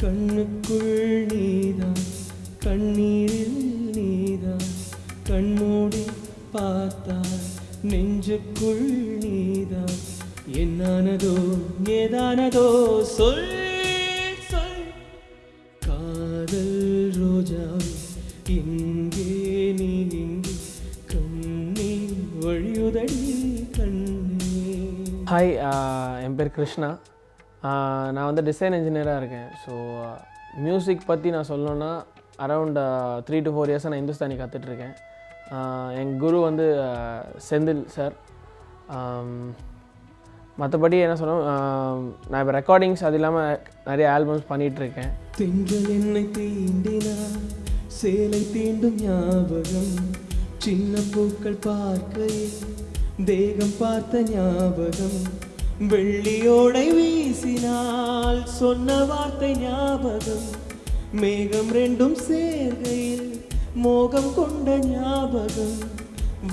கண்ணுக்குள் நீதான் கண்ணீரில் நீதான் கண்மூடி பார்த்தால் நெஞ்சுக்குள் நீதான் என்னானதோ ஏதானதோ சொல் சொல் காதல் ரோஜாவே இங்கே நீ இங்கே கண்ணீர் வழியுதடி கண்ணே. ஹாய், என் பேர் கிருஷ்ணா. நான் வந்து டிசைன் இன்ஜினியராக இருக்கேன். ஸோ மியூசிக் பற்றி நான் சொல்லணுன்னா அரவுண்ட் 3 to 4 இயர்ஸாக நான் இந்துஸ்தானி கற்றுட்ருக்கேன். என் குரு வந்து செந்தில் சார். மற்றபடி என்ன சொல்லணும், நான் இப்போ ரெக்கார்டிங்ஸ் அது இல்லாமல் நிறைய ஆல்பம்ஸ் பண்ணிகிட்ருக்கேன். தென்றல் என்னை தீண்டினார் சேலை தீண்டும் ஞாபகம் சின்ன பூக்கள் பார்க்கையில் தேகம் பார்த்த ஞாபகம் வெள்ளியோடை வீசினால் சொன்ன வார்த்தை ஞாபகம் மேகம் ரெண்டும் சேர்கையில் மோகம் கொண்ட ஞாபகம்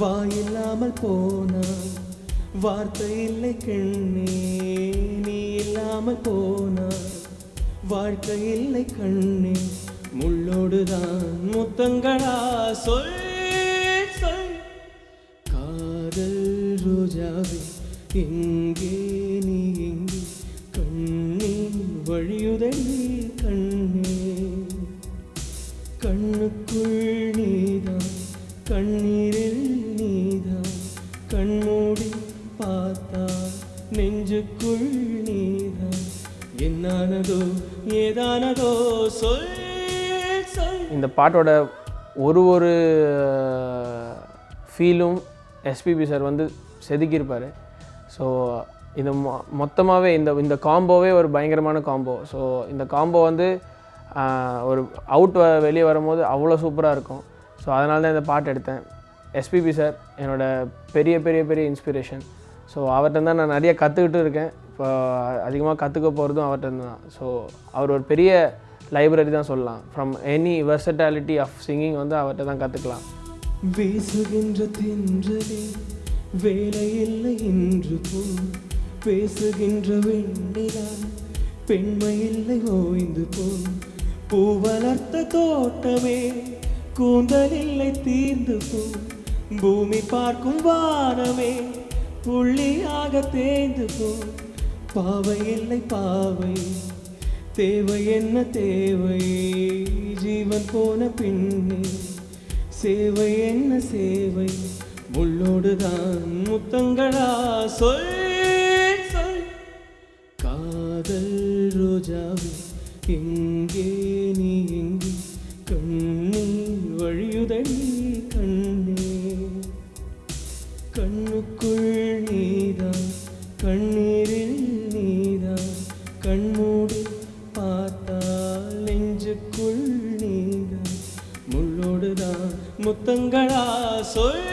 வாயில்லாமல் போனான் வார்த்தை இல்லை கண்ணே நீ இல்லாமல் போனான் வாழ்க்கை இல்லை கண்ணே முள்ளோடுதான் முத்தங்களா சொல் சொல் காதல் ரோஜாவே எங்கே நீ எங்கே கண்ணீர் வழியுதடி கண்ணே கண்ணுக்குள் நீதான் கண்ணீரில் நீதான் கண்மூடி பார்த்தால் நெஞ்சுக்குள் நீதான் என்னானதோ ஏதானதோ சொல் சொல். இந்த பாட்டோட ஒரு ஃபீலும் எஸ்பிபி சார் வந்து செதுக்கியிருப்பார். ஸோ இது மொத்தமாகவே இந்த காம்போவே ஒரு பயங்கரமான காம்போ. ஸோ இந்த காம்போ வந்து ஒரு அவுட் வெளியே வரும்போது அவ்வளோ சூப்பராக இருக்கும். ஸோ அதனால தான் இந்த பாட்டு எடுத்தேன். எஸ்பிபி சார் என்னோடய பெரிய பெரிய பெரிய இன்ஸ்பிரேஷன். ஸோ அவர்கிட்ட தான் நான் நிறைய கற்றுக்கிட்டு இருக்கேன். இப்போ அதிகமாக கற்றுக்க போகிறதும் அவர்கிட்ட தான். ஸோ அவர் ஒரு பெரிய லைப்ரரி தான் சொல்லலாம். From any versatility of singing வந்து அவர்கிட்ட தான் கற்றுக்கலாம். வீசுகின்ற தென்றலே வேலை இல்லை என்று போ பேசுகின்ற வெண்ணிலா பெண்மை இல்லை ஓய்ந்து போ பூ வளர்த்த தோட்டமே கூந்தல் இல்லை தீர்ந்து போ பூமி பார்க்கும் வானமே புள்ளியாக தேய்ந்து போ பாவை இல்லை பாவை தேவை என்ன தேவை ஜீவன் போன பின்னே சேவை என்ன சேவை முள்ளோடுதான் முத்தங்களா சொல் சொல் காதல் ரோஜாவே எங்கே நீ எங்கே கண்ணீர் வழியுதடி கண்ணே கண்ணுக்குள் நீதான் கண்ணீரில் நீதான் கண்மூடி பார்த்தால் நெஞ்சுக்குள் நீதான் முள்ளோடுதான் முத்தங்களா சொல்